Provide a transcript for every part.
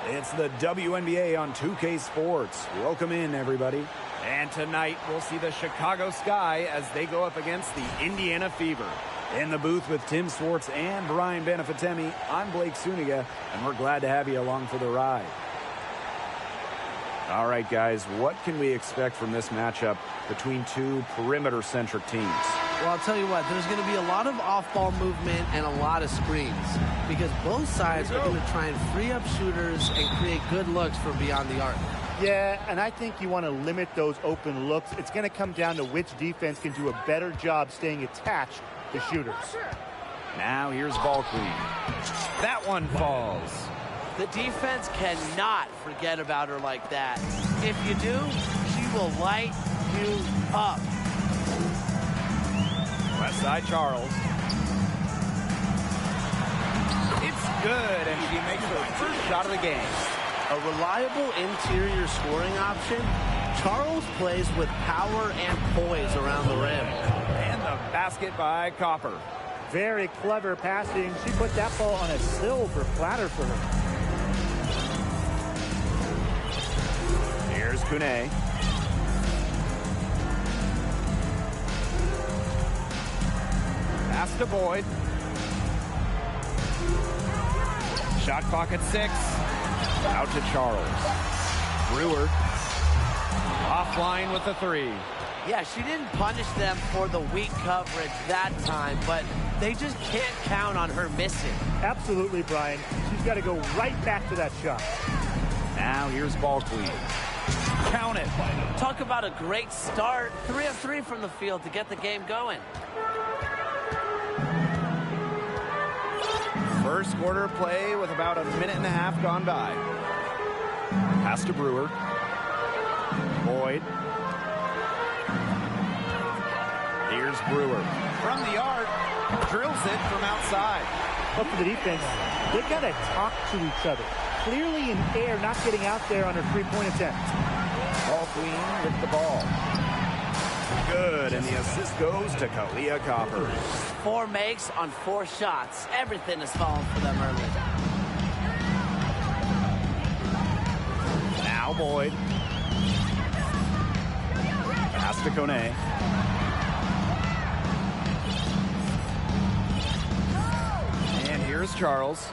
It's the WNBA on 2K Sports. Welcome in, everybody. And tonight, we'll see the Chicago Sky as they go up against the Indiana Fever. In the booth with Tim Swartz and Brian Benefitemi, I'm Blake Suniga, and we're glad to have you along for the ride. All right, guys, what can we expect from this matchup between two perimeter-centric teams? Well, I'll tell you what, there's going to be a lot of off-ball movement and a lot of screens because both sides are going to try and free up shooters and create good looks for beyond the arc. Yeah, and I think you want to limit those open looks. It's going to come down to which defense can do a better job staying attached to shooters. Now here's ball queen. That one falls. The defense cannot forget about her like that. If you do, she will light you up. Left side, Charles. It's good, and she makes her first shot of the game. A reliable interior scoring option. Charles plays with power and poise around the rim. And the basket by Copper. Very clever passing. She put that ball on a silver platter for her. Here's Kune. Pass to Boyd. Shot clock at 6. Out to Charles. Brewer. Offline with the 3. Yeah, she didn't punish them for the weak coverage that time, but they just can't count on her missing. Absolutely, Brian. She's got to go right back to that shot. Now here's ball queen. Count it. Talk about a great start. 3 of 3 from the field to get the game going. First quarter play with about a minute and a half gone by. Pass to Brewer. Boyd. Here's Brewer. From the arc, drills it from outside. But for the defense, they got to talk to each other. Clearly in air, not getting out there on her three-point attempt. Ball queen with the ball. Good, and the assist goes to Kalia Copper. 4 makes on 4 shots. Everything is falling for them early. Now Boyd. Pass to Kone. And here's Charles.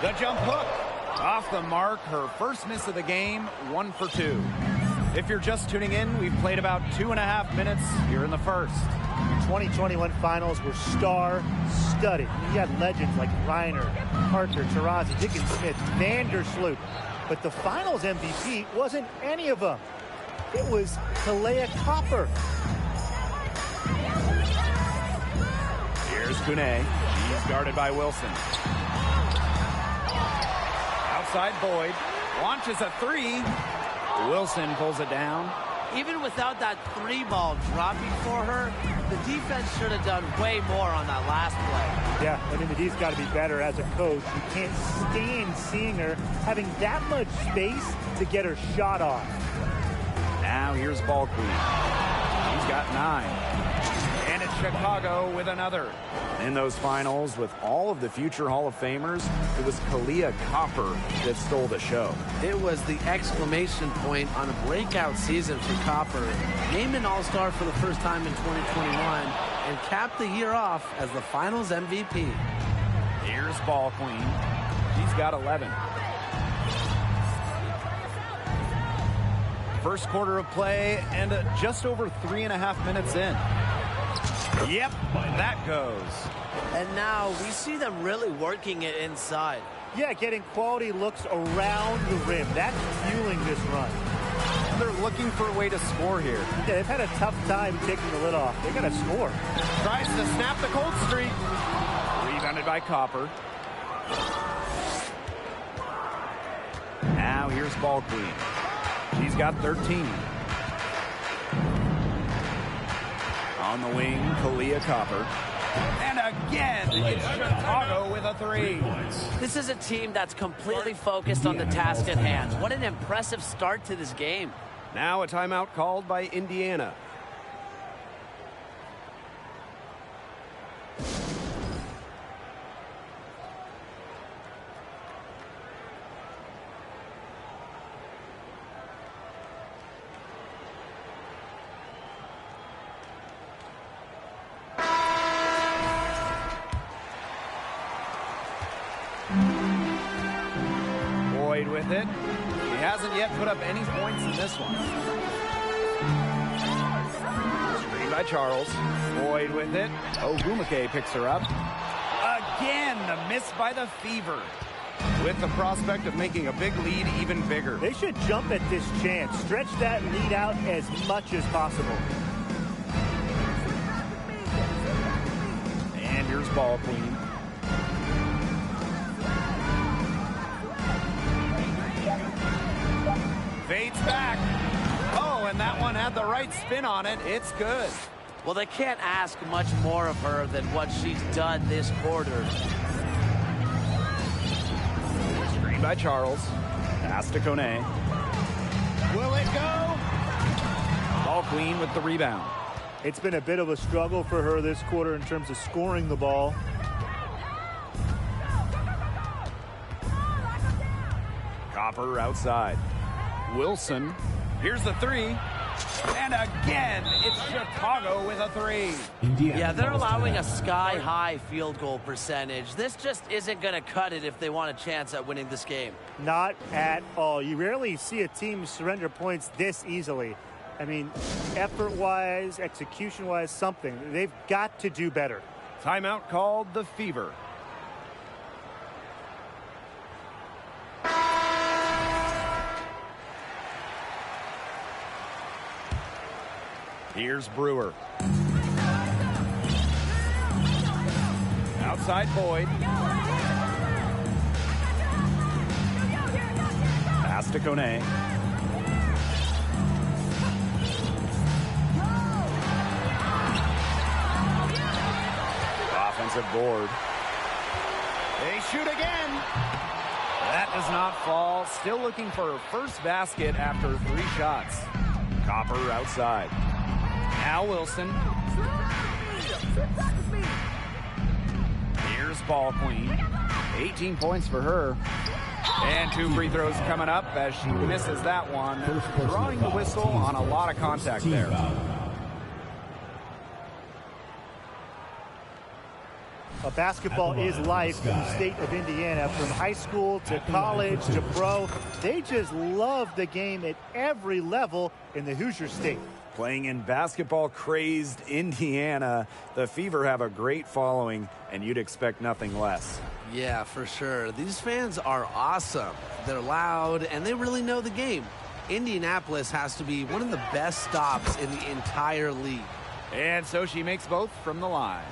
The jump hook. Off the mark, her first miss of the game, 1 for 2. If you're just tuning in, we've played about 2.5 minutes here in the first. 2021 finals were star-studded. You had legends like Reiner, Parker, Taurasi, Dickens-Smith, Vandersloot. But the finals MVP wasn't any of them. It was Kalia Copper. Here's Kune. He's guarded by Wilson. Outside Boyd. Launches a 3. Wilson pulls it down. Even without that 3 ball dropping for her, the defense should have done way more on that last play. Yeah, I mean, the D's got to be better as a coach. You can't stand seeing her having that much space to get her shot off. Now here's ball queen. He's got 9. And it's Chicago with another. In those finals, with all of the future Hall of Famers, it was Kalia Copper that stole the show. It was the exclamation point on a breakout season for Copper. Named an All-Star for the first time in 2021 and capped the year off as the finals MVP. Here's ball queen. She's got 11. First quarter of play and just over 3.5 minutes in. Yep, that goes. And now we see them really working it inside. Yeah, getting quality looks around the rim. That's fueling this run. They're looking for a way to score here. Yeah, they've had a tough time taking the lid off. They got to score. Tries to snap the cold streak. Rebounded by Copper. Now here's ball queen. She's got 13. On the wing, Kalia Copper. And again, it's Chicago with a 3. This is a team that's completely focused on the task at hand. What an impressive start to this game. Now a timeout called by Indiana. with it. He hasn't yet put up any points in this one. Screen by Charles. Boyd with it. Ogumake picks her up. Again, the miss by the Fever, with the prospect of making a big lead even bigger. They should jump at this chance. Stretch that lead out as much as possible. And here's ball queen. Fades back. Oh, and that one had the right spin on it. It's good. Well, they can't ask much more of her than what she's done this quarter. Screen by Charles. Pass to Kone. Will it go? Ball queen with the rebound. It's been a bit of a struggle for her this quarter in terms of scoring the ball. Copper outside. Wilson. Here's the three. And again, it's Chicago with a three. Yeah, they're allowing a sky-high field goal percentage. This just isn't going to cut it if they want a chance at winning this game. Not at all. You rarely see a team surrender points this easily. I mean, effort-wise, execution-wise, something. They've got to do better. Timeout called the Fever. Here's Brewer. Outside Boyd. Pass to Kone. Offensive board. They shoot again. That does not fall. Still looking for her first basket after 3 shots. Copper outside. Now Wilson. Here's ball queen. 18 points for her. And 2 free throws coming up as she misses that one. Drawing the whistle on a lot of contact there. Basketball is life in the state of Indiana. From high school to college to pro, they just love the game at every level in the Hoosier State. Playing in basketball-crazed Indiana, the Fever have a great following, and you'd expect nothing less. Yeah, for sure. These fans are awesome. They're loud, and they really know the game. Indianapolis has to be one of the best stops in the entire league. And so she makes both from the line.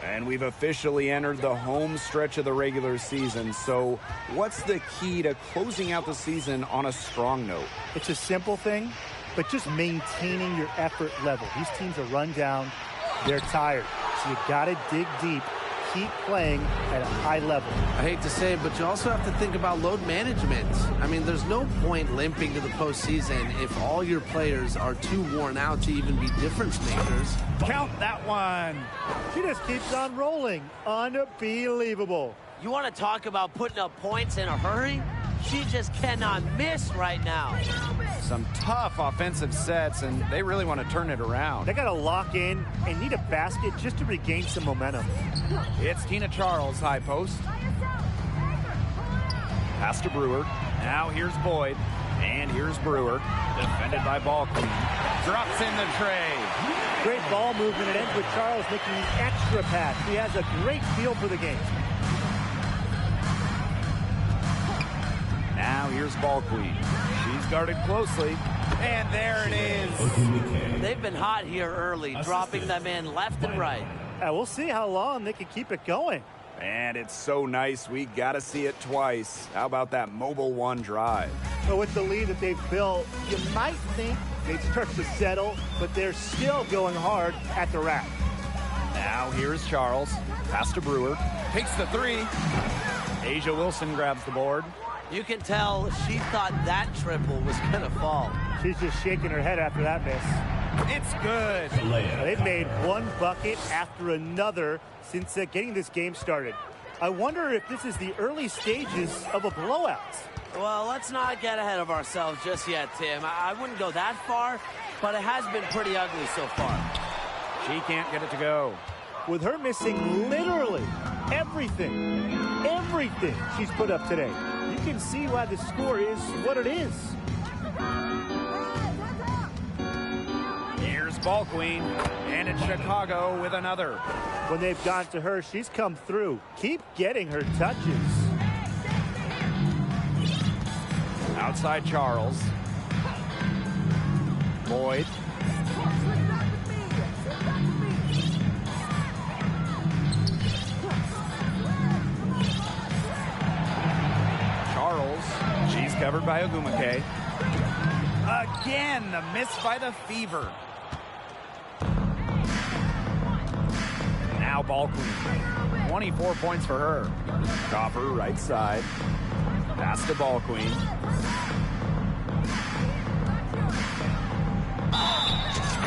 And we've officially entered the home stretch of the regular season. So what's the key to closing out the season on a strong note? It's a simple thing, but just maintaining your effort level. These teams are run down. They're tired. So you got to dig deep. Keep playing at a high level. I hate to say it, but you also have to think about load management. I mean, there's no point limping to the postseason if all your players are too worn out to even be difference makers. Count that one. She just keeps on rolling. Unbelievable. You want to talk about putting up points in a hurry? She just cannot miss right now. Some tough offensive sets, and they really want to turn it around. They got to lock in and need a basket just to regain some momentum. It's Tina Charles, high post. Pass to Brewer. Now here's Boyd. And here's Brewer. Defended by ball queen. Drops in the tray. Great ball movement. It ends with Charles making the extra pass. He has a great feel for the game. Now here's ball queen. She's guarded closely. And there it is. They've been hot here early, dropping them in left and right. We'll see how long they can keep it going. And it's so nice. We got to see it twice. How about that mobile one drive? But with the lead that they've built, you might think they'd start to settle, but they're still going hard at the rack. Now here's Charles. Pass to Brewer. Takes the three. Asia Wilson grabs the board. You can tell she thought that triple was going to fall. She's just shaking her head after that miss. It's good. They've made one bucket after another since getting this game started. I wonder if this is the early stages of a blowout. Well, let's not get ahead of ourselves just yet, Tim. I wouldn't go that far, but it has been pretty ugly so far. She can't get it to go. With her missing literally everything she's put up today. You can see why the score is what it is. Here's Ball Queen, and it's Chicago with another. When they've gone to her, she's come through. Keep getting her touches. Outside Charles. Lloyd. Charles. She's covered by Ogumake. Again, the miss by the Fever. Now Ball Queen. 24 points for her. Copper, right side. Pass to Ball Queen.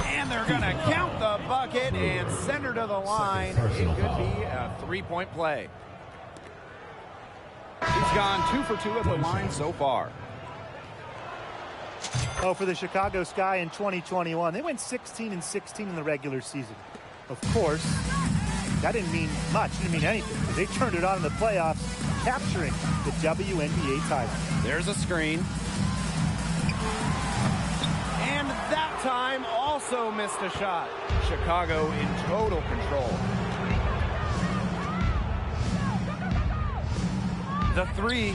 And they're going to count the bucket and send her to the line. It could be a three-point play. She's gone 2 for 2 at the line so far. Oh, for the Chicago Sky in 2021, they went 16-16 in the regular season. Of course, that didn't mean much, didn't mean anything, because they turned it on in the playoffs, capturing the WNBA title. There's a screen. And that time also missed a shot. Chicago in total control. The three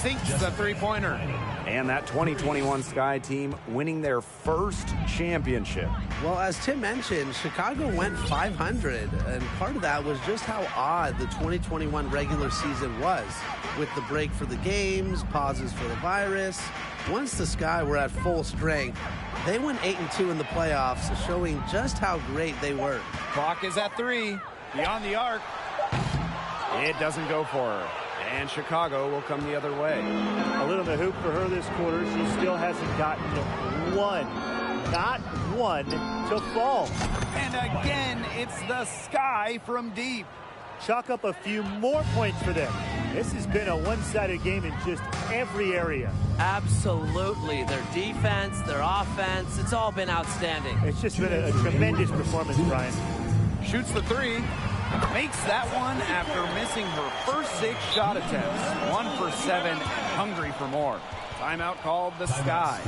sinks the three-pointer. And that 2021 Sky team winning their first championship. Well, as Tim mentioned, Chicago went 500, and part of that was just how odd the 2021 regular season was, with the break for the games, pauses for the virus. Once the Sky were at full strength, they went 8-2 in the playoffs, showing just how great they were. Clock is at 3, beyond the arc. It doesn't go for her. And Chicago will come the other way. A little in the hoop for her this quarter. She still hasn't gotten one, not one, to fall. And again, it's the Sky from deep. Chalk up a few more points for them. This has been a one-sided game in just every area. Absolutely. Their defense, their offense, it's all been outstanding. It's just been a tremendous performance, Brian. Shoots the 3. Makes that one after missing her first 6 shot attempts. 1 for 7, hungry for more. Timeout called the Sky.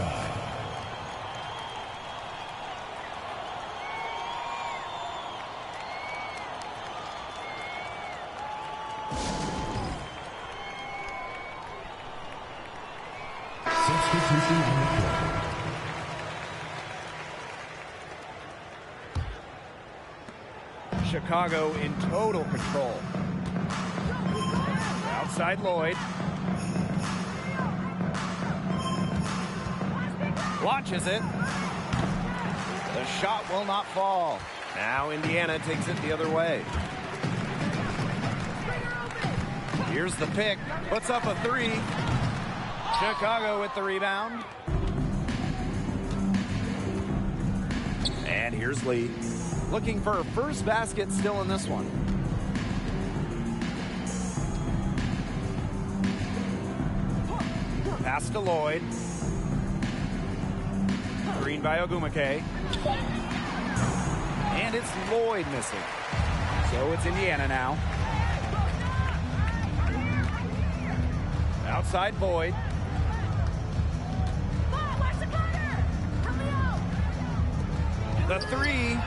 Chicago in total control. Outside Lloyd. Launches it. The shot will not fall. Now Indiana takes it the other way. Here's the pick. Puts up a 3. Chicago with the rebound. And here's Lee. Looking for her first basket still in this one. Pass to Lloyd. Green by Ogumake. And it's Lloyd missing. So it's Indiana now. Outside Boyd. The 3.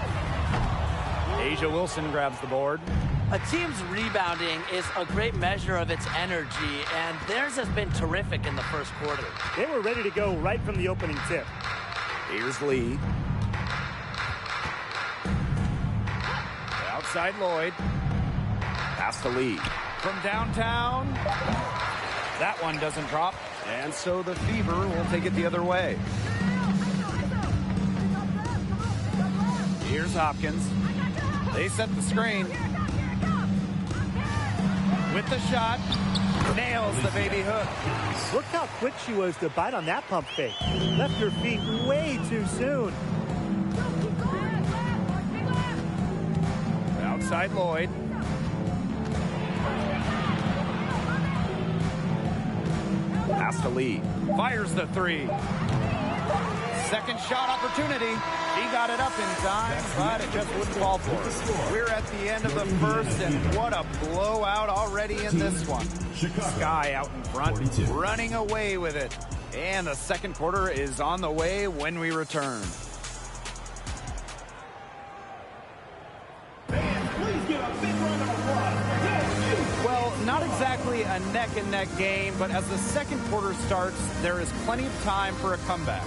Asia Wilson grabs the board. A team's rebounding is a great measure of its energy, and theirs has been terrific in the first quarter. They were ready to go right from the opening tip. Here's Lee. Outside Lloyd. Pass to Lee. From downtown. That one doesn't drop. And so the Fever will take it the other way. Here's Hopkins. They set the screen. With the shot. Nails the baby hook. Look how quick she was to bite on that pump fake. Left her feet way too soon. Outside Lloyd. Pass to Lee. Fires the 3. Second shot opportunity. He got it up in time, but it just wouldn't fall for him. We're at the end of the first, and what a blowout already in this one. Sky out in front, running away with it. And the second quarter is on the way when we return. Well, not exactly a neck-and-neck game, but as the second quarter starts, there is plenty of time for a comeback.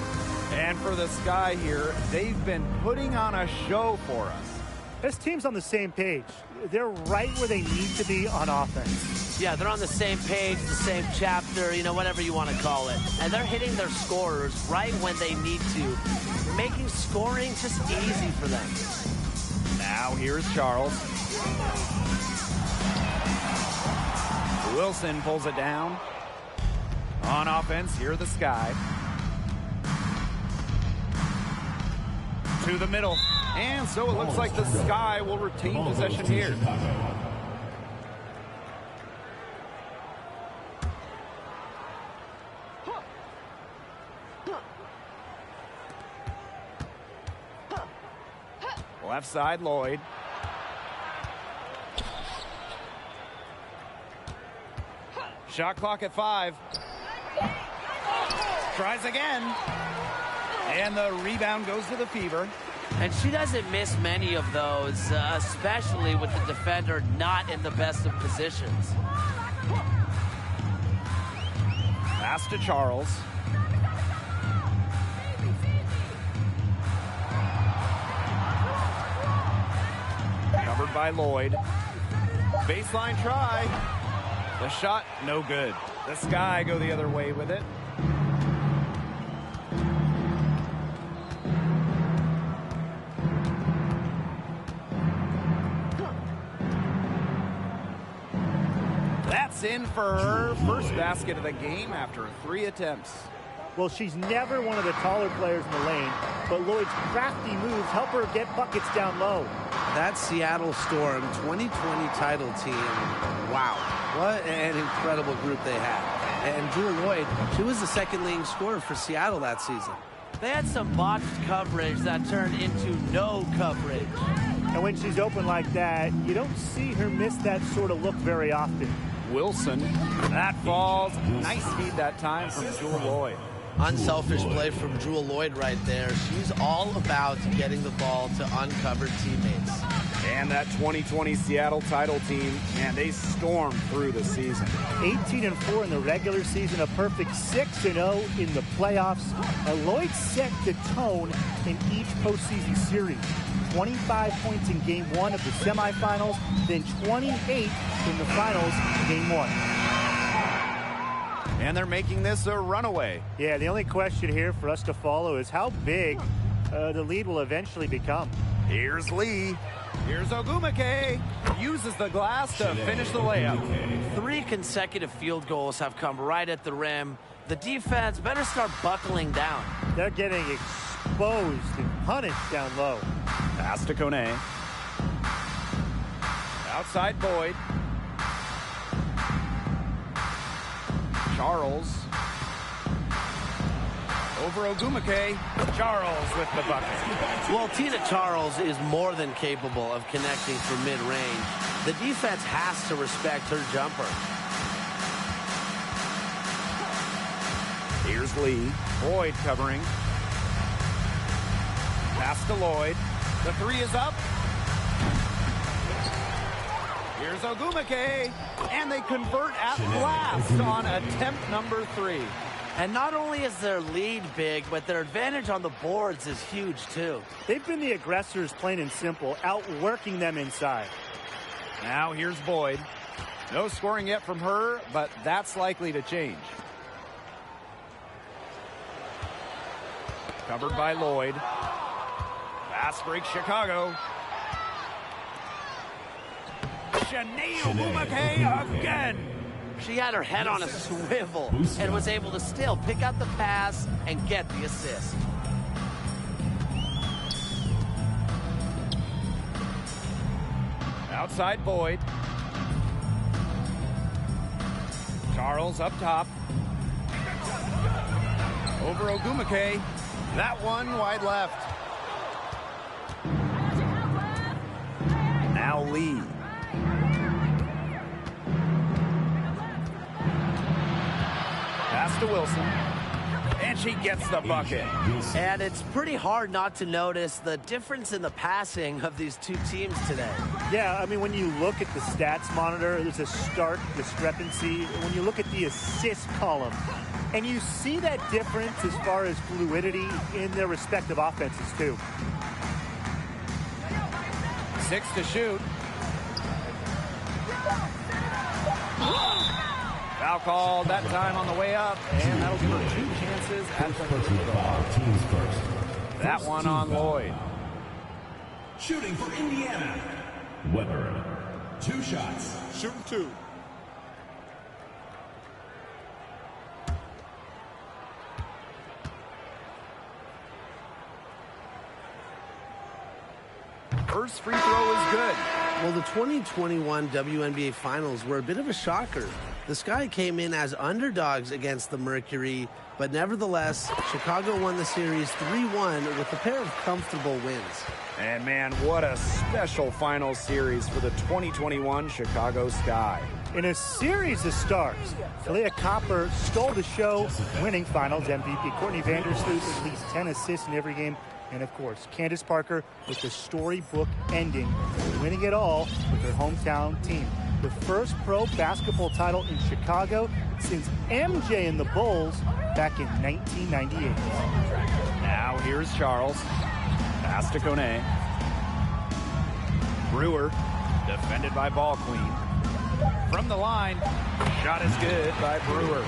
And for the Sky here, they've been putting on a show for us. This team's on the same page. They're right where they need to be on offense. Yeah, they're on the same page, the same chapter, you know, whatever you want to call it. And they're hitting their scorers right when they need to, making scoring just easy for them. Now here's Charles. Wilson pulls it down. On offense, here the Sky. To the middle. And so it looks like the Sky will retain possession here. Left side, Lloyd. Shot clock at 5. Tries again. And the rebound goes to the Fever. And she doesn't miss many of those, especially with the defender not in the best of positions. Pass to Charles. Covered by Lloyd. Baseline try. The shot, no good. The Sky go the other way with it. That's in for her first basket of the game after 3 attempts. Well, she's never one of the taller players in the lane, but Lloyd's crafty moves help her get buckets down low. That Seattle Storm 2020 title team, wow, what an incredible group they had. And Jewel Lloyd, she was the second leading scorer for Seattle that season. They had some botched coverage that turned into no coverage. And when she's open like that, you don't see her miss that sort of look very often. Wilson, that falls. Nice feed that time from Jewel Lloyd. Unselfish play from Jewel Lloyd right there. She's all about getting the ball to uncovered teammates. And that 2020 Seattle title team, man, they stormed through the season. 18-4 in the regular season, a perfect 6-0 in the playoffs. Lloyd set the tone in each postseason series. 25 points in Game 1 of the semifinals, then 28 in the finals, Game 1. And they're making this a runaway. Yeah, the only question here for us to follow is how big the lead will eventually become. Here's Lee. Here's Ogumake. Uses the glass to finish the layup. 3 consecutive field goals have come right at the rim. The defense better start buckling down. They're getting exposed and punished down low. Pass to Kone. Outside Boyd. Charles. Over Ogumake. Charles with the bucket. Well, Tina Charles is more than capable of connecting from mid-range. The defense has to respect her jumper. Here's Lee. Boyd covering. Pass to Lloyd. The 3 is up. Here's Ogumake. And they convert at last on attempt number 3. And not only is their lead big, but their advantage on the boards is huge, too. They've been the aggressors, plain and simple, outworking them inside. Now here's Boyd. No scoring yet from her, but that's likely to change. Covered by Lloyd. Fast break Chicago. Shanae Ogumake again. She had her head on a swivel and was able to still pick out the pass and get the assist. Outside Boyd. Charles up top. Over Ogumake. That one wide left. lead. Pass to Wilson. And she gets the bucket. And it's pretty hard not to notice the difference in the passing of these two teams today. Yeah, I mean, when you look at the stats monitor, there's a stark discrepancy. When you look at the assist column, and you see that difference as far as fluidity in their respective offenses, too. 6 to shoot. Foul called that time on the way up, and that'll give her 2 chances at the free throw. That one on Lloyd. Shooting for Indiana. Weber. 2 shots. Shooting 2. First free throw is good. Well, the 2021 WNBA Finals were a bit of a shocker. The Sky came in as underdogs against the Mercury, but nevertheless, Chicago won the series 3-1 with a pair of comfortable wins. And man, what a special final series for the 2021 Chicago Sky. In a series of stars, Kalia Copper stole the show, winning Finals MVP. Courtney Vandersloot at least 10 assists in every game. And, of course, Candace Parker with the storybook ending, winning it all with her hometown team. The first pro basketball title in Chicago since MJ and the Bulls back in 1998. Now here's Charles. Pass to Kone. Brewer, defended by Ball Queen. From the line, shot is good by Brewer.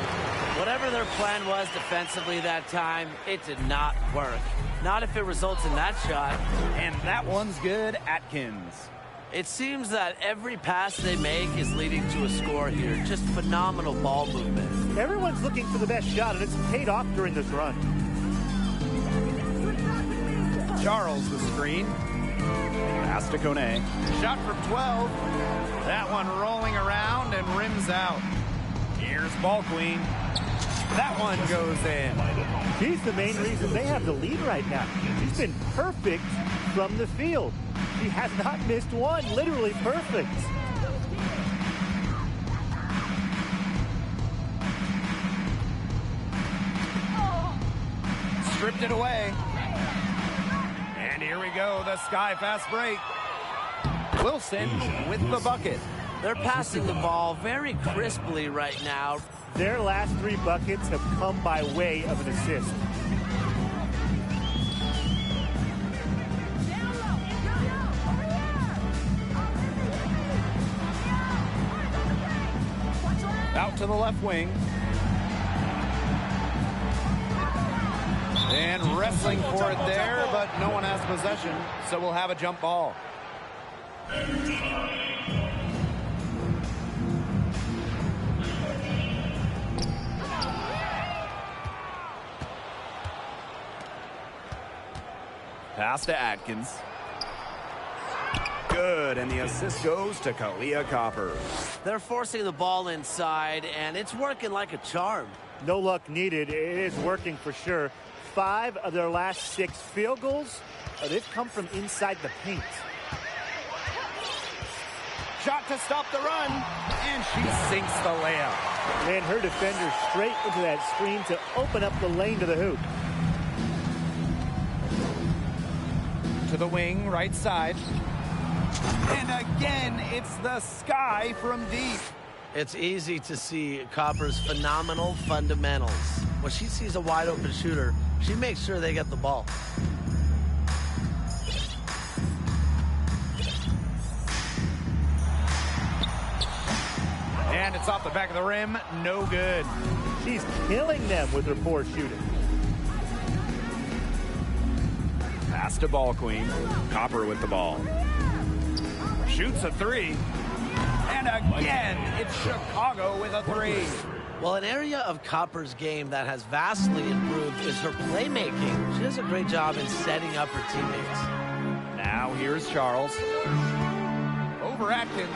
Whatever their plan was defensively that time, it did not work. Not if it results in that shot. And that one's good, Atkins. It seems that every pass they make is leading to a score here. Just phenomenal ball movement. Everyone's looking for the best shot, and it's paid off during this run. Charles the screen. Pass to Kone. Shot from 12. That one rolling around and rims out. Here's Ball Queen. That one goes in. She's the main reason they have the lead right now. She's been perfect from the field. She has not missed one, literally perfect. Stripped it away. And here we go, the Sky fast break. Wilson with the bucket. They're passing the ball very crisply right now. Their last 3 buckets have come by way of an assist. Out to the left wing. And wrestling for it there, but no one has possession, so we'll have a jump ball. Pass to Atkins. Good, and the assist goes to Kalia Copper. They're forcing the ball inside, and it's working like a charm. No luck needed. It is working for sure. 5 of their last 6 field goals, they've come from inside the paint. Shot to stop the run, and she sinks the layup. And her defender straight into that screen to open up the lane to the hoop. To the wing, right side. And again, it's the Sky from deep. It's easy to see Copper's phenomenal fundamentals. When she sees a wide open shooter, she makes sure they get the ball. And it's off the back of the rim, no good. She's killing them with her poor shooting. Pass to Ball Queen. Copper with the ball. Shoots a 3. And again, it's Chicago with a 3. Well, an area of Copper's game that has vastly improved is her playmaking. She does a great job in setting up her teammates. Now here's Charles. Over Atkins.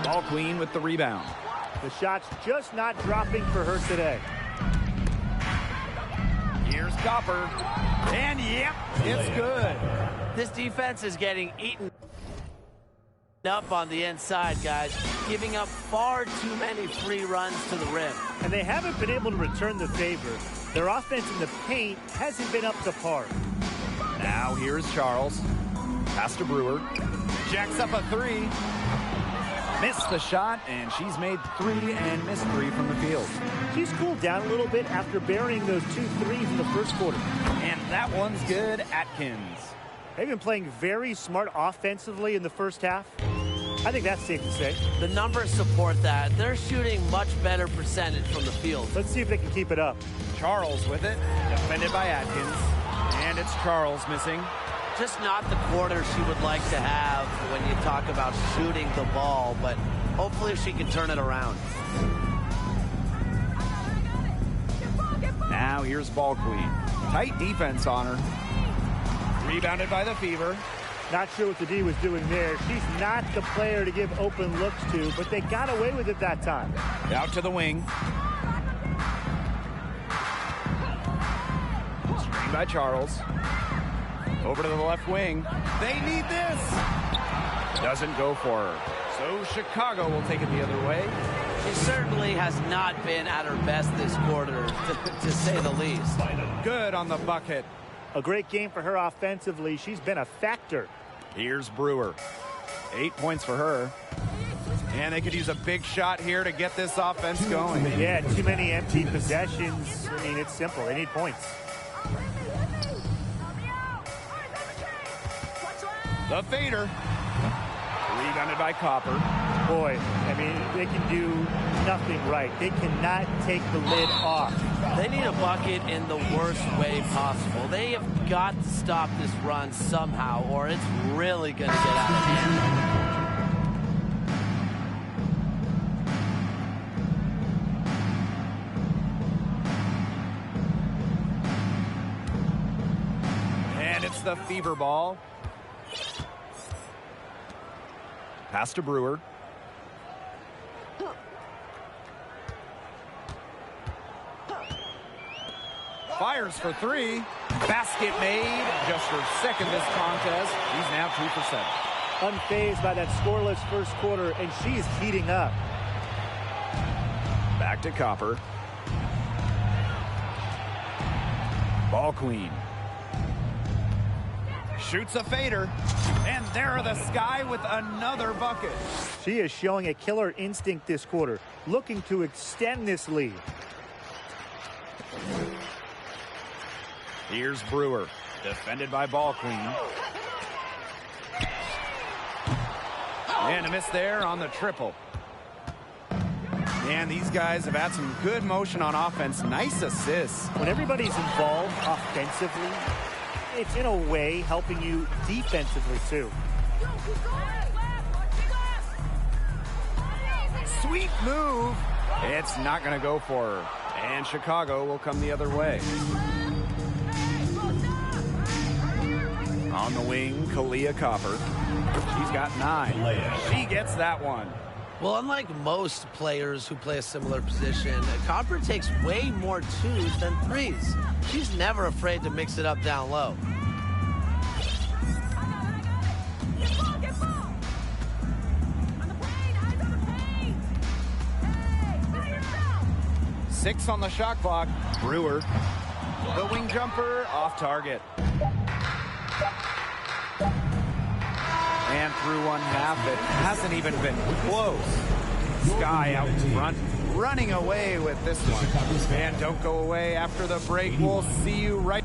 Ball Queen with the rebound. The shot's just not dropping for her today. Here's Copper. And yep, it's good. This defense is getting eaten. Up on the inside, guys, giving up far too many free runs to the rim. And they haven't been able to return the favor. Their offense in the paint hasn't been up to par. Now here's Charles. Pass to Brewer. Jacks up a three. Missed the shot, and she's made 3 and missed 3 from the field. She's cooled down a little bit after burying those 2 threes in the first quarter. And that one's good. Atkins. They've been playing very smart offensively in the first half. I think that's safe to say. The numbers support that. They're shooting much better percentage from the field. Let's see if they can keep it up. Charles with it. Defended by Atkins. And it's Charles missing. Just not the quarter she would like to have when you talk about shooting the ball, but hopefully she can turn it around. Now here's Ball Queen. Tight defense on her. Rebounded by the Fever. Not sure what the D was doing there. She's not the player to give open looks to, but they got away with it that time. Out to the wing. Screen by Charles. Over to the left wing. They need this. Doesn't go for her. So Chicago will take it the other way. She certainly has not been at her best this quarter, to say the least. Good on the bucket. A great game for her offensively. She's been a factor. Here's Brewer. 8 points for her. And they could use a big shot here to get this offense going. Yeah, too many empty possessions. I mean, it's simple. They need points. The fader. Rebounded by Copper. Boy, I mean, they can do nothing right. They cannot take the lid off. They need a bucket in the worst way possible. They have got to stop this run somehow, or it's really going to get out of hand. And it's the Fever ball. Pass to Brewer. Fires for 3. Basket made. Just her second this contest. She's now 2 for 7. Unfazed by that scoreless first quarter, and she is heating up. Back to Copper. Ball Queen. Shoots a fader. And there are the Sky with another bucket. She is showing a killer instinct this quarter, looking to extend this lead. Here's Brewer. Defended by Ball Queen. And a miss there on the triple. And these guys have had some good motion on offense. Nice assists. When everybody's involved offensively, it's in a way helping you defensively too. Sweet move. It's not going to go for her. And Chicago will come the other way. On the wing, Kalia Copper. She's got 9. She gets that one. Well, unlike most players who play a similar position, Copper takes way more 2s than 3s. She's never afraid to mix it up down low. Six on the shot clock. Brewer. The wing jumper off target. And through one half, it hasn't even been close. Sky out front, running away with this one. And don't go away after the break. We'll see you right.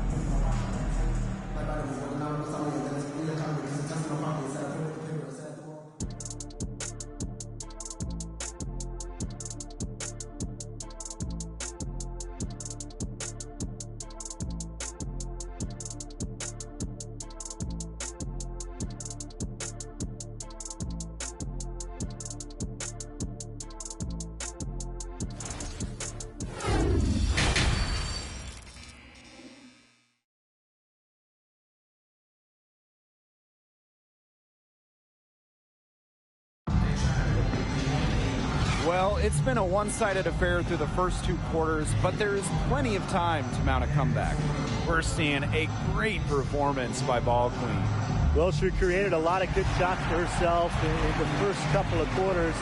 Well, it's been a one-sided affair through the first 2 quarters, but there is plenty of time to mount a comeback. We're seeing a great performance by Ball Queen. Well, she created a lot of good shots for herself in the first couple of quarters,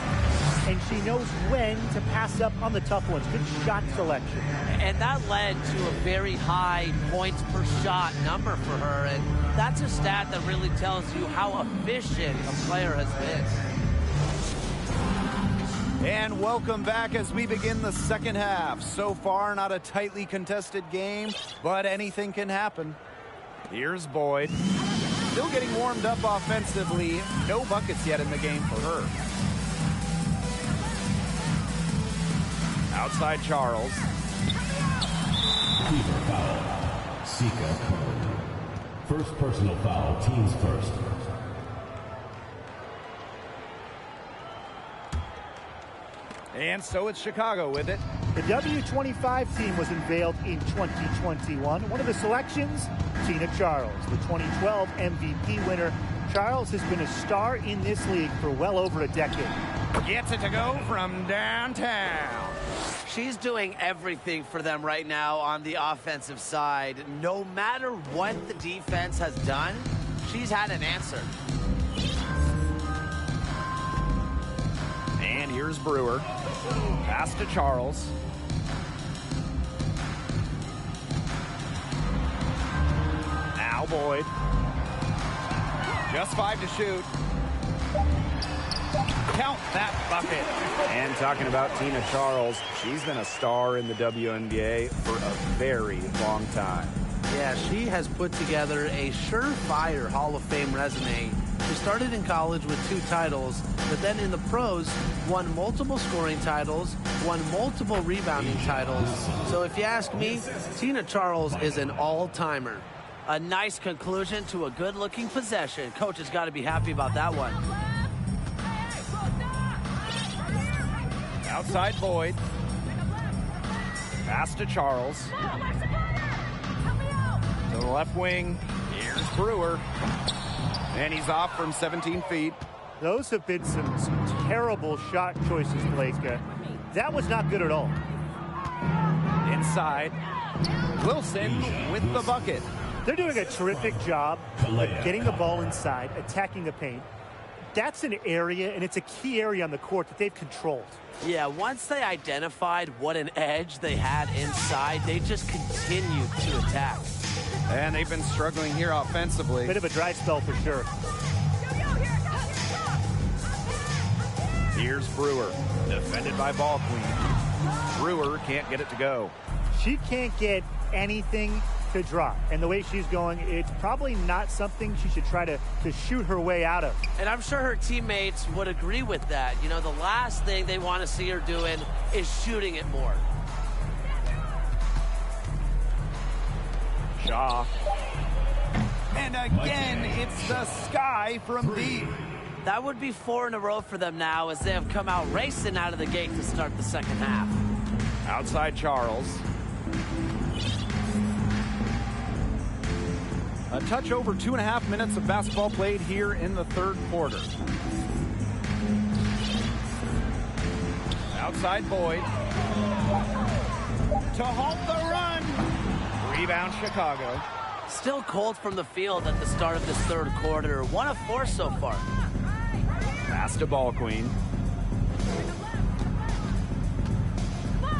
and she knows when to pass up on the tough ones. Good shot selection. And that led to a very high points per shot number for her, and that's a stat that really tells you how efficient a player has been. And welcome back as we begin the second half. So far, not a tightly contested game, but anything can happen. Here's Boyd. Still getting warmed up offensively. No buckets yet in the game for her. Outside Charles. Teamer foul. Sika covered. First personal foul, teams first. And so it's Chicago with it. The W25 team was unveiled in 2021. One of the selections, Tina Charles, the 2012 MVP winner. Charles has been a star in this league for well over a decade. Gets it to go from downtown. She's doing everything for them right now on the offensive side. No matter what the defense has done, she's had an answer. And here's Brewer. Pass to Charles. Now Boyd. Just 5 to shoot. Count that bucket. And talking about Tina Charles, she's been a star in the WNBA for a very long time. Yeah, she has put together a surefire Hall of Fame resume. She started in college with 2 titles, but then in the pros, won multiple scoring titles, won multiple rebounding titles. So if you ask me, Tina Charles is an all-timer. A nice conclusion to a good-looking possession. Coach has got to be happy about that one. Outside Boyd. Pass to Charles. To the left wing. Here's Brewer. And he's off from 17 feet. Those have been some terrible shot choices, Blazka. That was not good at all. Inside. Wilson with the bucket. They're doing a terrific job of getting the ball inside, attacking the paint. That's an area, and it's a key area on the court that they've controlled. Yeah, once they identified what an edge they had inside, they just continued to attack. And they've been struggling here offensively. Bit of a dry spell for sure. Here's Brewer, defended by Ball Queen. Brewer can't get it to go. She can't get anything to drop. And the way she's going, it's probably not something she should try to shoot her way out of. And I'm sure her teammates would agree with that. You know, the last thing they want to see her doing is shooting it more. Shaw. And again, it's the sky from deep. That would be 4 in a row for them now as they have come out racing out of the gate to start the second half. Outside Charles. A touch over 2.5 minutes of basketball played here in the third quarter. Outside Boyd. To halt the run. Rebound Chicago. Still cold from the field at the start of this third quarter. 1 of 4 so far. Pass to Ball Queen.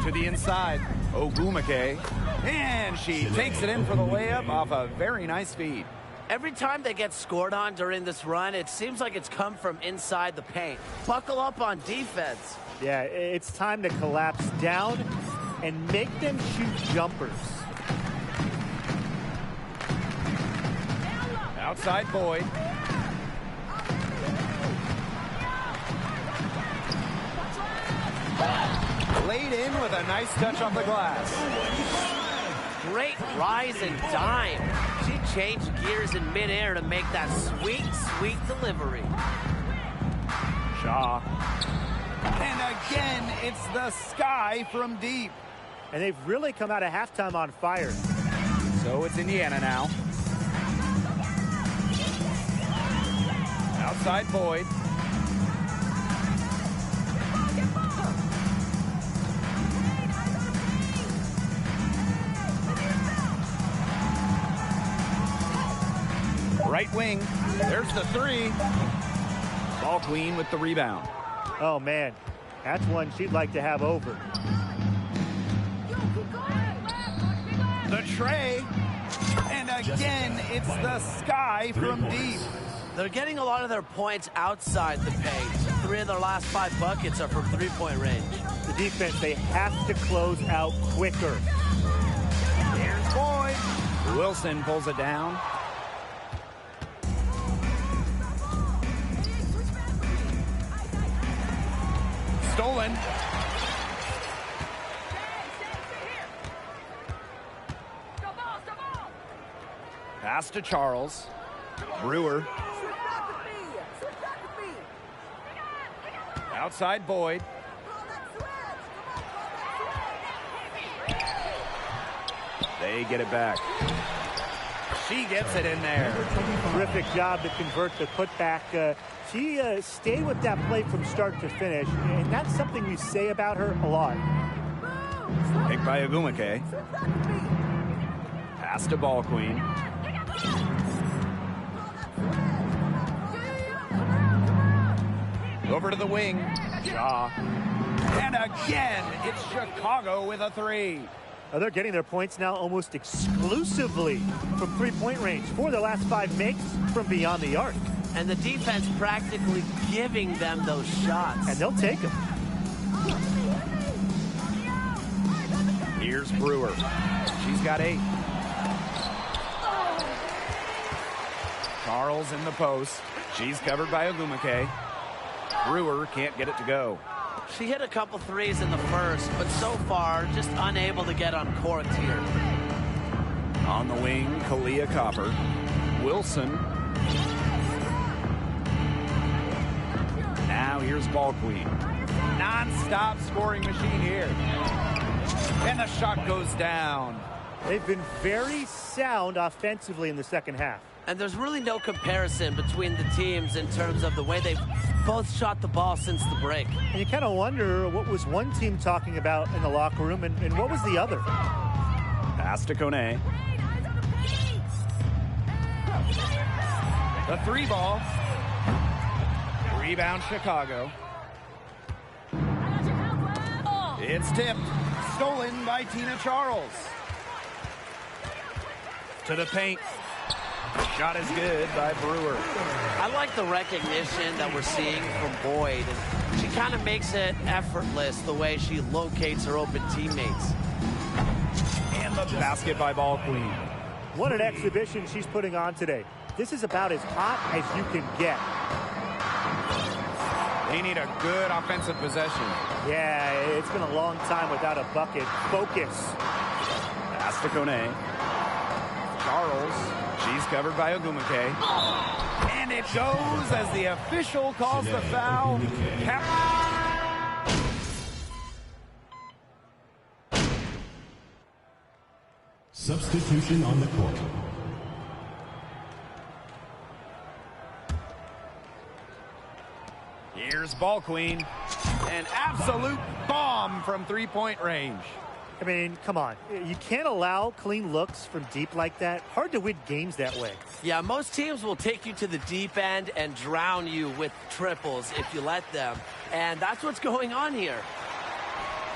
To the inside. Ogumake. And she takes it in for the layup off a very nice feed. Every time they get scored on during this run, it seems like it's come from inside the paint. Buckle up on defense. Yeah, it's time to collapse down and make them shoot jumpers. Outside Boyd. Laid in with a nice touch off the glass. Great rise and dime. She changed gears in midair to make that sweet, sweet delivery. Shaw. And again, it's the sky from deep. And they've really come out of halftime on fire. So it's Indiana now. Outside Boyd. Right wing. There's the three. Ball queen with the rebound. Oh, man. That's one she'd like to have over. The tray. And again, it's the sky from deep. They're getting a lot of their points outside the paint. 3 of their last 5 buckets are from three-point range. The defense, they have to close out quicker. Here's Boyd. Wilson pulls it down. Stolen. Pass to Charles. Brewer. Outside Boyd. They get it back. She gets it in there. Terrific job to convert the putback. She stayed with that play from start to finish, and that's something we say about her a lot. Picked by Agumake. Pass to Ball Queen. Over to the wing. Shaw. And again, it's Chicago with a three. They're getting their points now almost exclusively from three-point range. 4 of their last 5 makes from beyond the arc. And the defense practically giving them those shots. And they'll take them. Here's Brewer. She's got 8. Charles in the post. She's covered by Agumake. Brewer can't get it to go. She hit a couple threes in the first, but so far just unable to get uncorked here. On the wing, Kalia Copper. Wilson. Now here's Ball Queen. Non-stop scoring machine here. And the shot goes down. They've been very sound offensively in the second half. And there's really no comparison between the teams in terms of the way they've both shot the ball since the break. And you kind of wonder what was one team talking about in the locker room and what was the other. Pass to Kone. The 3 ball. Rebound Chicago. It's tipped. Stolen by Tina Charles. To the paint. Shot is good by Brewer. I like the recognition that we're seeing from Boyd. She kind of makes it effortless the way she locates her open teammates. And the basket by Ball Queen. What an exhibition she's putting on today. This is about as hot as you can get. They need a good offensive possession. Yeah, it's been a long time without a bucket. Focus. Pass to Kone. Charles. She's covered by Agumake. And it goes as the official calls the foul. Substitution on the court. Here's Ball Queen. An absolute bomb from three-point range. I mean, come on. You can't allow clean looks from deep like that. Hard to win games that way. Yeah, most teams will take you to the deep end and drown you with triples if you let them. And that's what's going on here.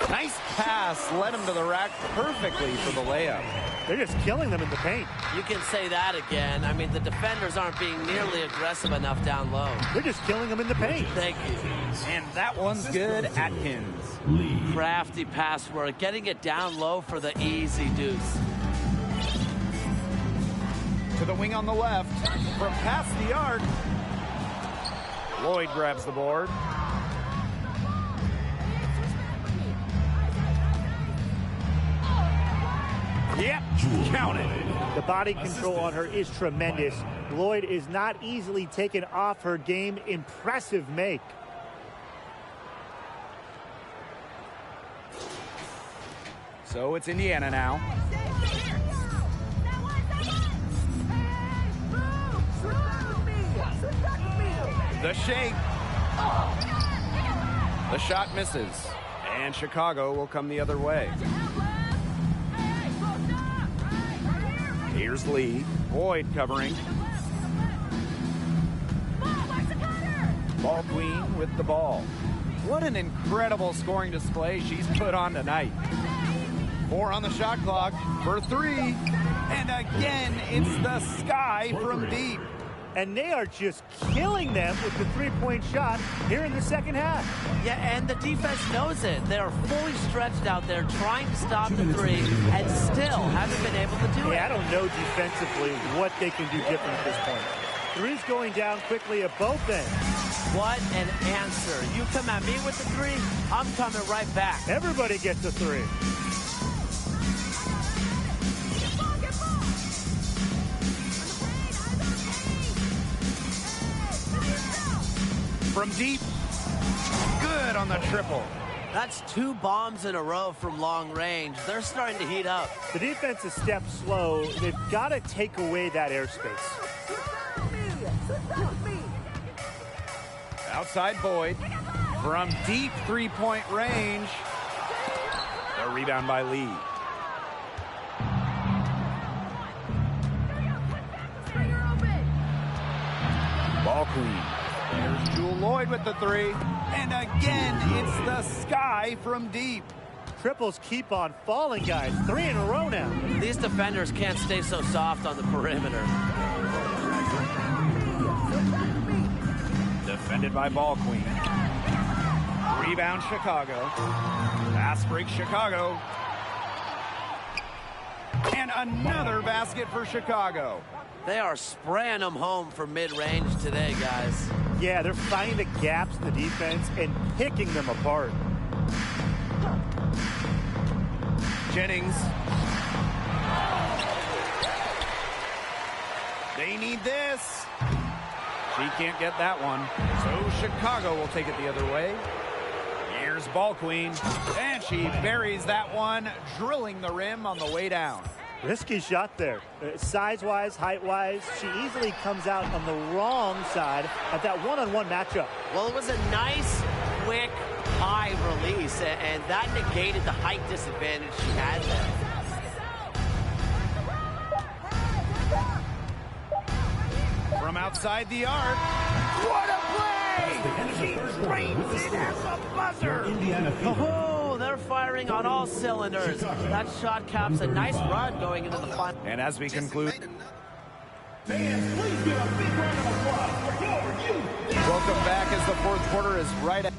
Nice pass. Led him to the rack perfectly for the layup. They're just killing them in the paint. You can say that again. I mean, the defenders aren't being nearly aggressive enough down low. They're just killing them in the paint. Thank you. And that one's good. Atkins. Crafty pass work, getting it down low for the easy deuce. To the wing on the left. From past the arc. Lloyd grabs the board. Yep, counted. The body control on her is tremendous. Lloyd is not easily taken off her game. Impressive make. So it's Indiana now. The shake. The shot misses. And Chicago will come the other way. Here's Lee. Boyd covering. Ball queen with the ball. What an incredible scoring display she's put on tonight. 4 on the shot clock for 3. And again, it's the sky from deep. And they are just killing them with the three-point shot here in the second half. Yeah, and the defense knows it. They're fully stretched out there trying to stop the three and still haven't been able to do it. I don't know defensively what they can do different at this point. Three's going down quickly at both ends. What an answer. You come at me with the three, I'm coming right back. Everybody gets a three. From deep, good on the triple. That's 2 bombs in a row from long range. They're starting to heat up. The defense has stepped slow. They've got to take away that airspace. Outside Boyd. From deep three-point range. The rebound by Lee. Ball queen. There's Jewel Lloyd with the 3. And again, it's the sky from deep. Triples keep on falling, guys. 3 in a row now. These defenders can't stay so soft on the perimeter. Defended by Ball queen. Rebound Chicago. Fast break Chicago. And another basket for Chicago. They are spraying them home from mid-range today, guys. Yeah, they're finding the gaps in the defense and picking them apart. Jennings. They need this. She can't get that one. So Chicago will take it the other way. Here's Ball queen. And she buries that one, drilling the rim on the way down. Risky shot there. Size-wise, height-wise, she easily comes out on the wrong side at that one-on-one matchup. Well, it was a nice, quick, high release, and that negated the height disadvantage she had there. From outside the arc. What a play! She drains it at the buzzer. Oh, they're firing on all cylinders. That shot caps a nice run going into the final. And as we conclude, Fans, please give a big round of applause for your youth. welcome back as the fourth quarter is right at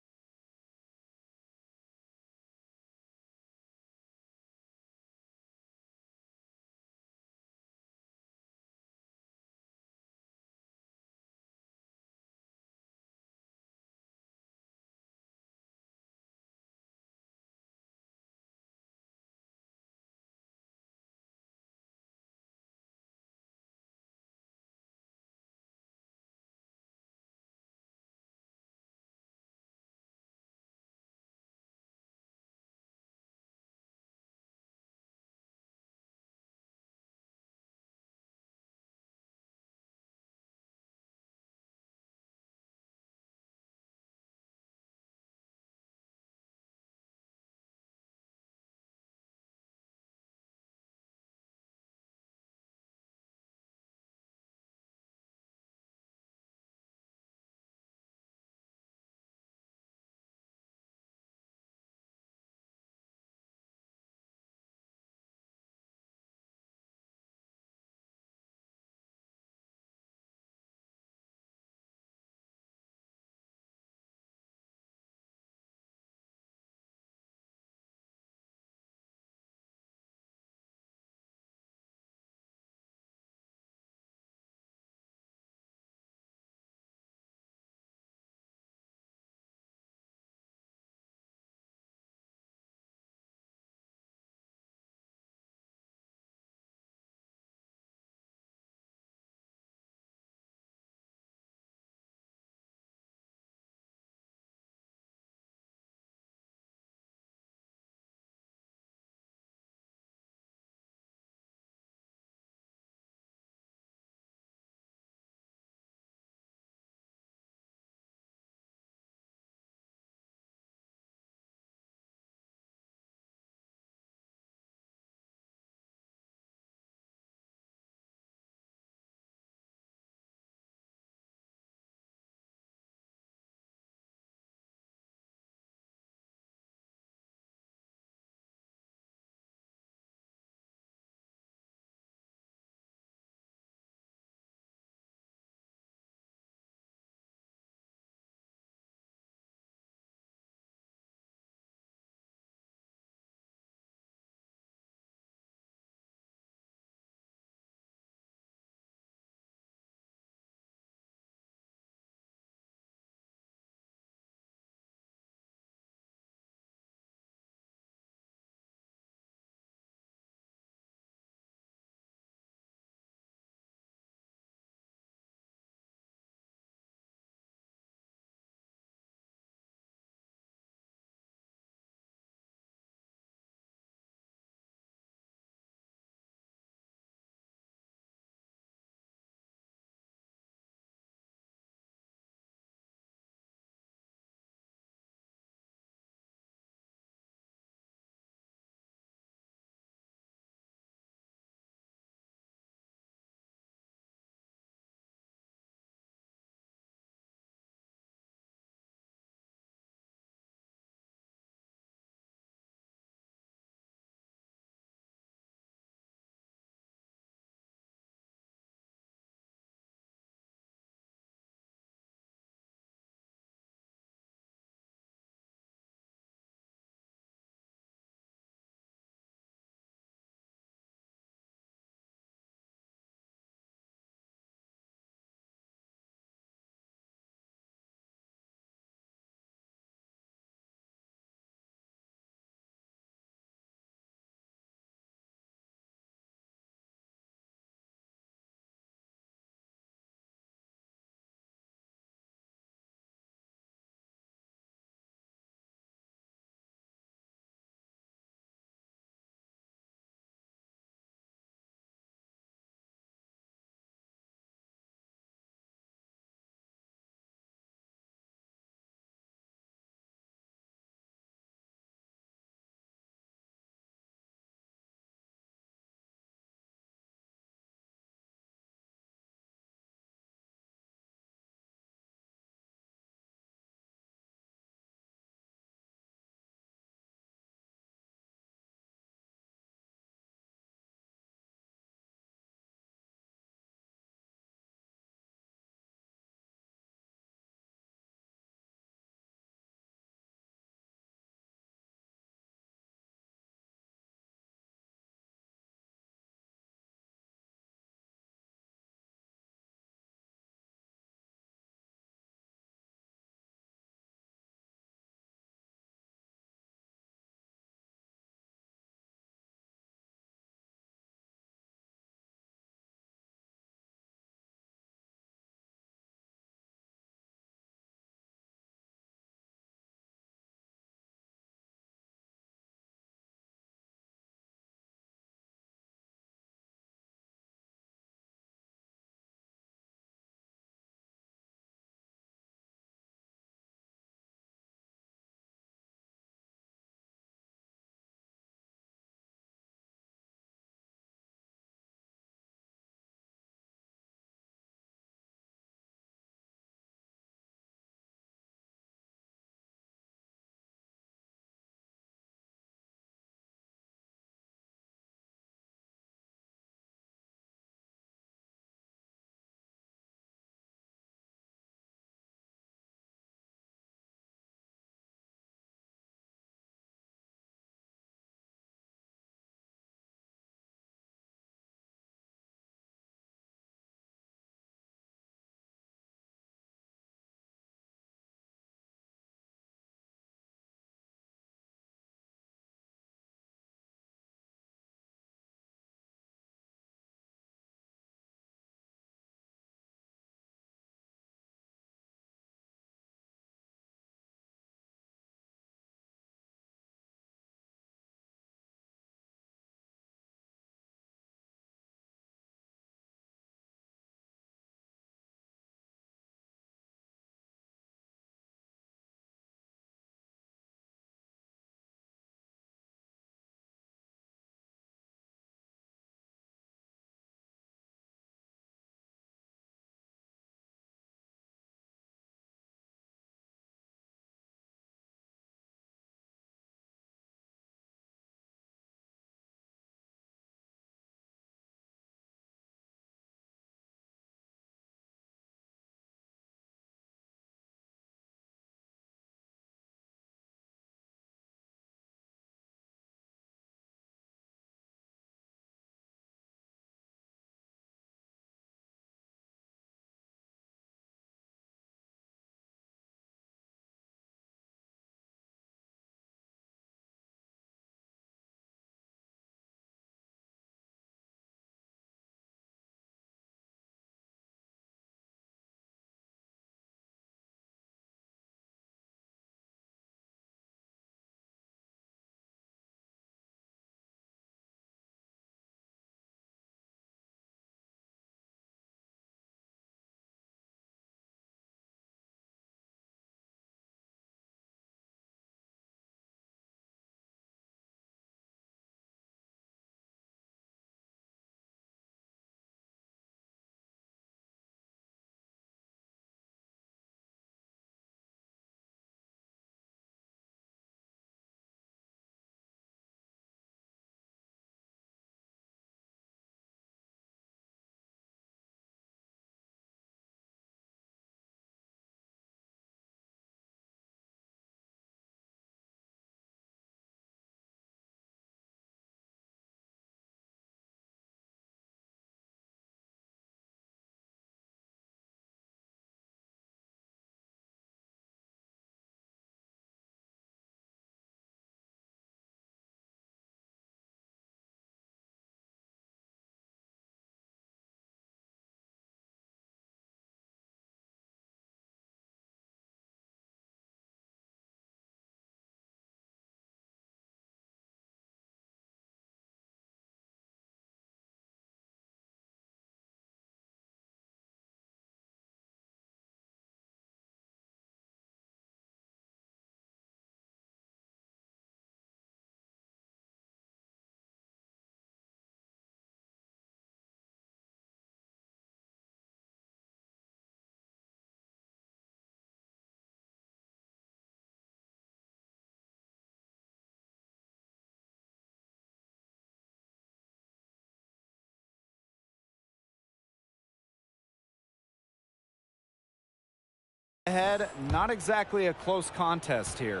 ahead. Not exactly a close contest here.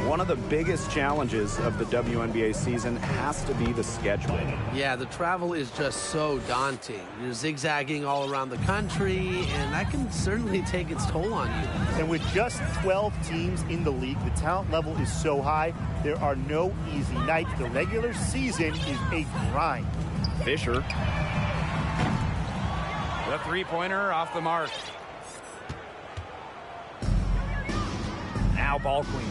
One of the biggest challenges of the WNBA season has to be the schedule. Yeah, the travel is just so daunting. You're zigzagging all around the country, and that can certainly take its toll on you. And with just 12 teams in the league, the talent level is so high, there are no easy nights. The regular season is a grind. Fisher. The three-pointer off the mark. Now ball queen.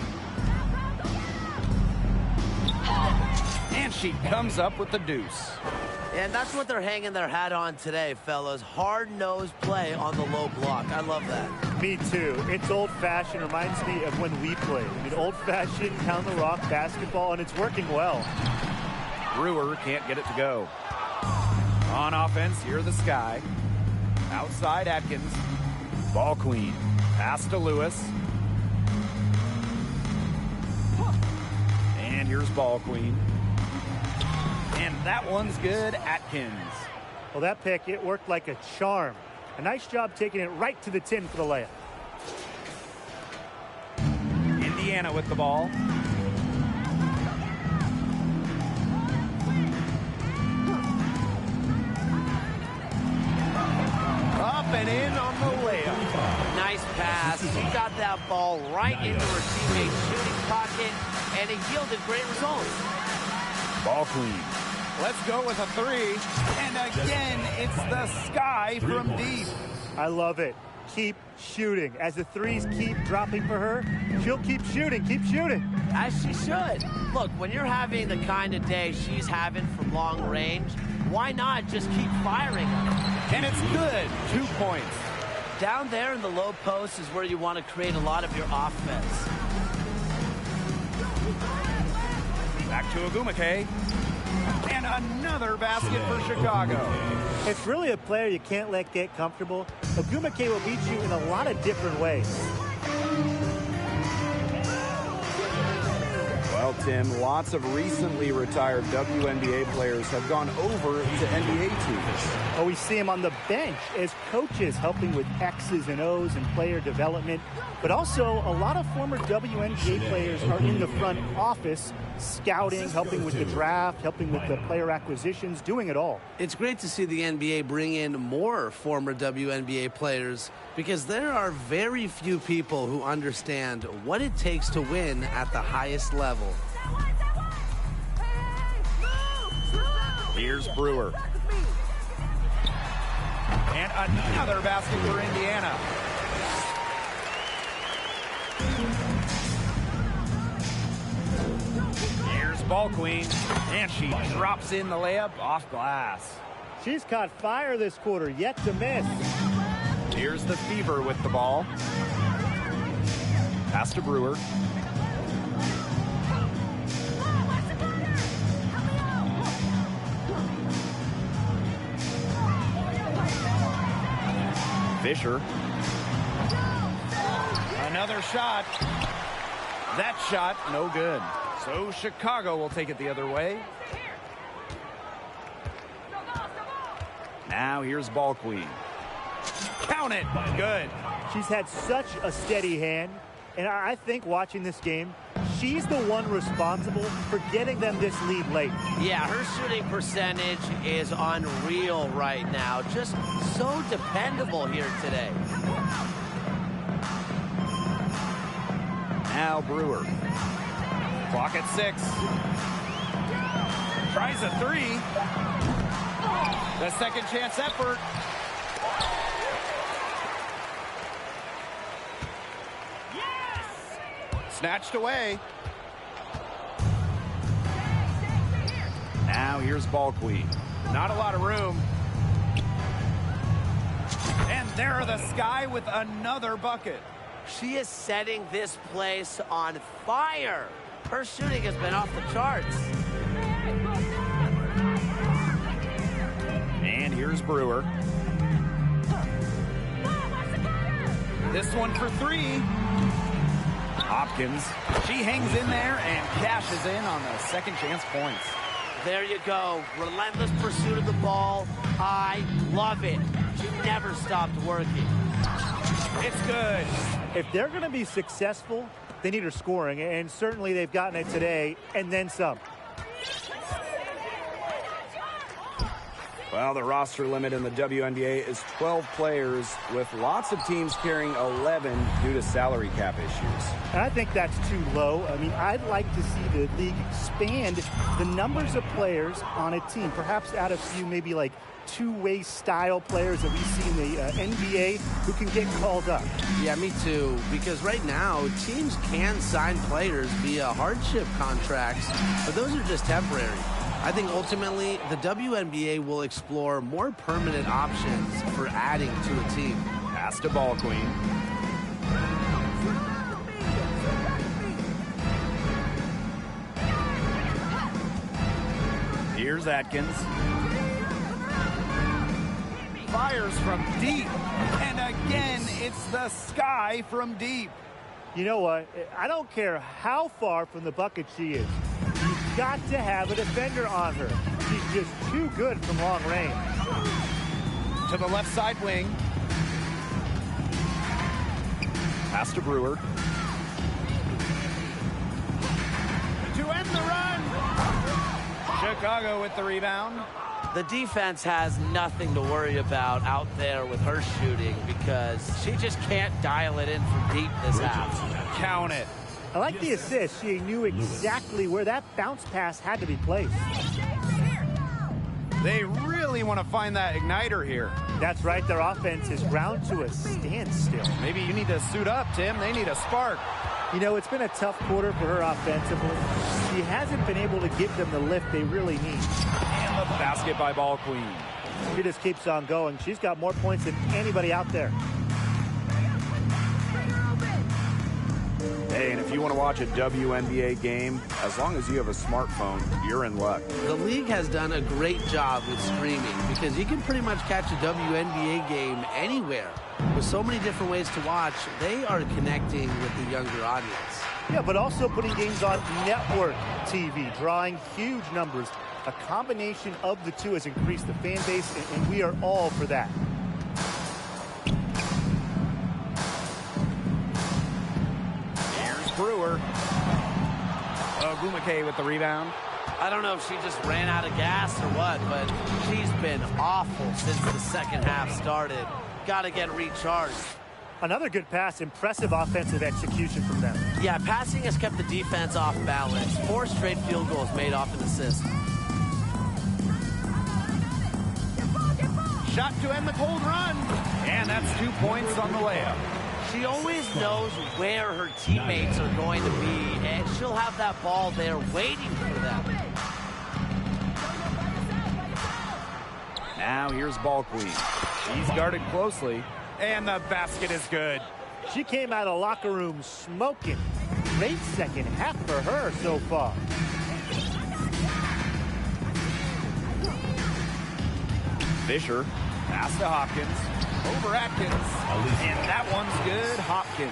And she comes up with the deuce. And that's what they're hanging their hat on today, fellas. Hard-nosed play on the low block. I love that. Me too. It's old-fashioned. Reminds me of when we played. I mean, old-fashioned, pound-the-rock basketball, and it's working well. Brewer can't get it to go. On offense, here the Sky. Outside Atkins. Ball queen. Pass to Lewis. And here's ball queen. And that one's good. Atkins. Well, that pick, it worked like a charm. A nice job taking it right to the tin for the layup. Indiana with the ball. Up and in on the layup. Nice pass. He got that ball right into her teammate's shooting pocket, and it yielded great results. Ball queen. Let's go with a three. And again, it's the Sky from deep. I love it. Keep shooting. As the threes keep dropping for her, she'll keep shooting, keep shooting. As she should. Look, when you're having the kind of day she's having from long range, why not just keep firing her? And it's good. 2 points. Down there in the low post is where you want to create a lot of your offense. Back to Agumake. And another basket for Chicago. It's really a player you can't let get comfortable. Agumake will beat you in a lot of different ways. Well, Tim, lots of recently retired WNBA players have gone over to NBA teams. Oh, we see him on the bench as coaches helping with X's and O's and player development. But also, a lot of former WNBA players are in the front office, scouting, helping with the draft, helping with the player acquisitions, doing it all. It's great to see the NBA bring in more former WNBA players because there are very few people who understand what it takes to win at the highest level. Here's Brewer. And another basket for Indiana. Here's ball queen. And she drops in the layup off glass. She's caught fire this quarter, yet to miss. Here's the Fever with the ball. Pass to Brewer. Fisher. Another shot. That shot, no good. So Chicago will take it the other way. Now here's ball queen. Count it. Good. She's had such a steady hand, and I think watching this game, she's the one responsible for getting them this lead late. Yeah, her shooting percentage is unreal right now. Just so dependable here today. Now Brewer. Clock at 6. Tries a three. The second chance effort. Snatched away. Now here's ball queen. Not a lot of room. And there are the Sky with another bucket. She is setting this place on fire. Her shooting has been off the charts. And here's Brewer. This one for three. Hopkins. She hangs in there and cashes in on the second chance points. There you go. Relentless pursuit of the ball. I love it. She never stopped working. It's good. If they're going to be successful, they need her scoring, and certainly they've gotten it today, and then some. Well, the roster limit in the WNBA is 12 players, with lots of teams carrying 11 due to salary cap issues. And I think that's too low. I mean, I'd like to see the league expand the numbers of players on a team, perhaps add a few maybe like two-way style players that we see in the NBA who can get called up. Yeah, me too, because right now teams can sign players via hardship contracts, but those are just temporary. I think ultimately the WNBA will explore more permanent options for adding to a team. Pass to Ball Queen. Here's Atkins. Fires from deep. And again, it's the sky from deep. You know what? I don't care how far from the bucket she is. You've got to have a defender on her. She's just too good from long range. To the left side wing. Pass to Brewer. To end the run. Chicago with the rebound. The defense has nothing to worry about out there with her shooting because she just can't dial it in from deep this half. Count it. I like the assist. She knew exactly where that bounce pass had to be placed. They really want to find that igniter here. That's right. Their offense is ground to a standstill. Maybe you need to suit up, Tim. They need a spark. You know, it's been a tough quarter for her offensively. She hasn't been able to give them the lift they really need. And the basket by Ball Queen. She just keeps on going. She's got more points than anybody out there. Hey, and if you want to watch a WNBA game, as long as you have a smartphone, you're in luck. The league has done a great job with streaming because you can pretty much catch a WNBA game anywhere. With so many different ways to watch, they are connecting with the younger audience. Yeah, but also putting games on network TV, drawing huge numbers. A combination of the two has increased the fan base, and we are all for that. Here's Brewer. Ogumake with the rebound. I don't know if she just ran out of gas or what, but she's been awful since the second half started. Got to get recharged. Another good pass. Impressive offensive execution from them. Yeah, passing has kept the defense off balance. 4 straight field goals made off an assist. Shot to end the cold run. And that's 2 points on the layup. She always knows where her teammates are going to be, and she'll have that ball there waiting for them. Now here's Ball Queen. She's guarded closely, and the basket is good. She came out of locker room smoking. Great second half for her so far. Fisher, pass to Hopkins, over Atkins, and that one's good, Hopkins.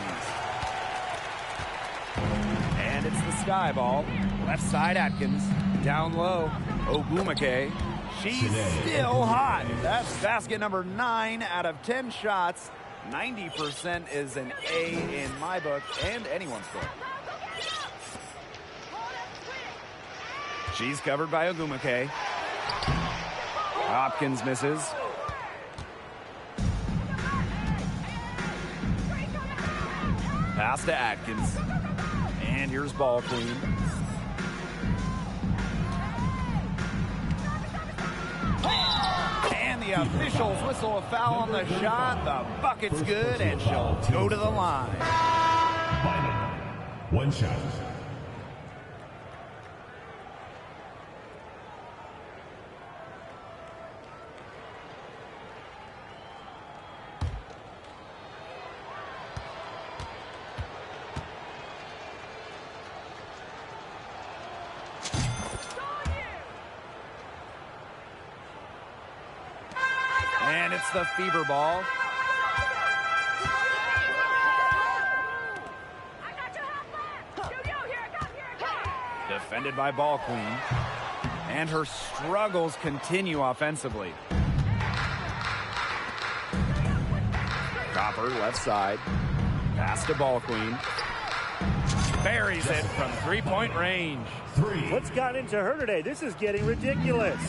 And it's the sky ball, left side Atkins, down low, Ogumake. She's still hot. That's basket number 9 out of 10 shots. 90% is an A in my book and anyone's book. She's covered by Ogumake. Hopkins misses. Pass to Atkins. And here's Ball Queen. And the officials whistle a foul on the shot. The bucket's good, and she'll go to the line. Bynum, 1 shot. And it's the fever ball. Defended by Ball Queen. And her struggles continue offensively. Copper left side. Pass to Ball Queen. Buries it from three-point range. What's got into her today? This is getting ridiculous.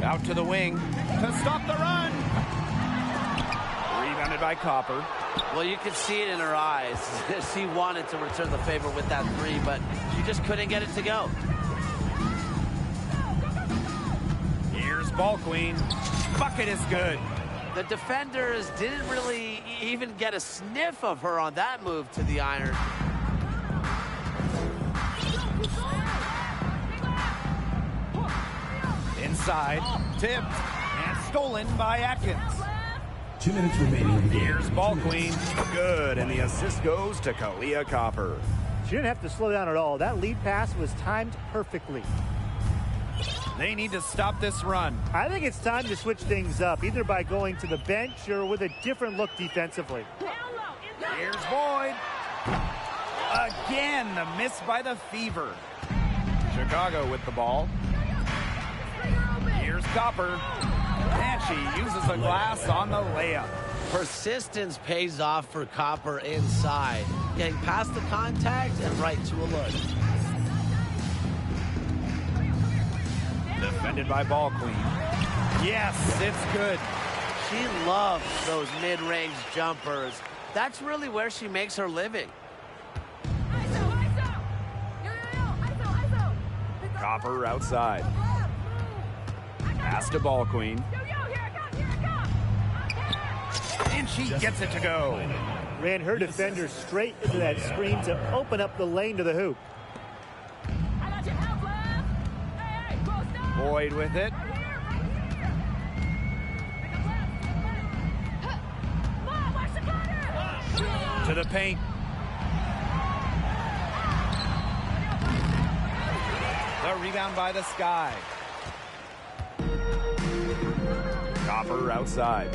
Out to the wing to stop the run. Rebounded by Copper. Well, you could see it in her eyes. She wanted to return the favor with that three, but she just couldn't get it to go. Here's Ball Queen. Bucket is good. The defenders didn't really even get a sniff of her on that move to the iron. Inside, tipped, and stolen by Atkins. 2 minutes remaining in the game. Here's Ball Queen. Good, and the assist goes to Kalia Copper. She didn't have to slow down at all. That lead pass was timed perfectly. They need to stop this run. I think it's time to switch things up, either by going to the bench or with a different look defensively. Here's Boyd. Again, the miss by the Fever. Chicago with the ball. Here's Copper. And she uses a glass on the layup. Persistence pays off for Copper inside. Getting past the contact and right to a look. Defended by Ball Queen. Yes, it's good. She loves those mid-range jumpers. That's really where she makes her living. Copper outside. Pass to Ball Queen. And she gets it to go. Ran her defender straight into that screen to open up the lane to the hoop. Boyd with it. To the paint. The rebound by the Sky. Copper outside.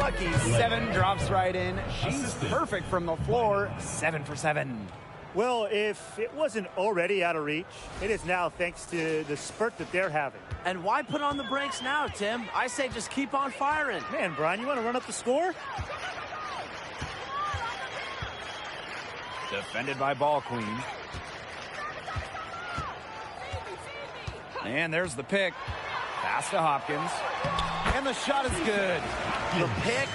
Lucky 7 drops right in. She's perfect from the floor. 7 for 7. Well, if it wasn't already out of reach, it is now thanks to the spurt that they're having. And why put on the brakes now, Tim? I say just keep on firing. Man, Brian, you want to run up the score? Defended by Ball Queen. And there's the pick. Pass to Hopkins. And the shot is good. The pick,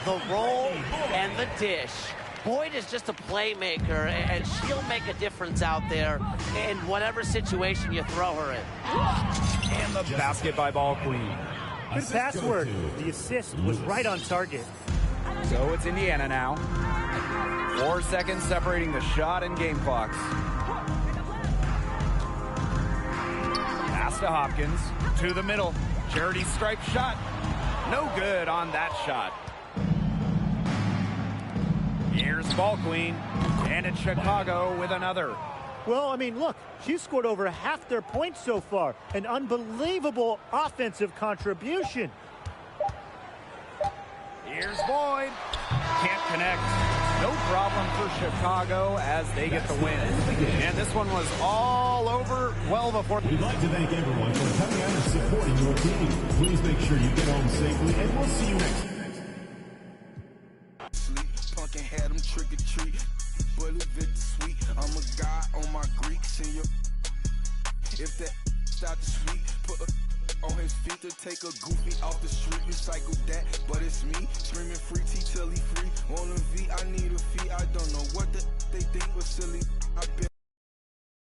the roll, and the dish. Boyd is just a playmaker, and she'll make a difference out there in whatever situation you throw her in. And the basket by Ball Queen. Good pass work. The assist was right on target. So it's Indiana now. 4 seconds separating the shot and game clocks. Pass to Hopkins. To the middle. Charity stripe shot. No good on that shot. Here's Ball Queen. And it's Chicago with another. Well, I mean, look, she's scored over half their points so far. An unbelievable offensive contribution. Here's Boyd. Can't connect. No problem for Chicago as they get the win. And this one was all over well before. We'd like to thank everyone for coming out and supporting your team. Please make sure you get home safely, and we'll see you next time. Pumpkin had them trick or treat. Bullet Victor sweet. I'm a guy on my Greeks in your. If that start to sweet, put a on his feet to take a goofy off the street. Recycle that, but it's me screaming free T till he free. On a V, I need a fee. I don't know what they think was silly.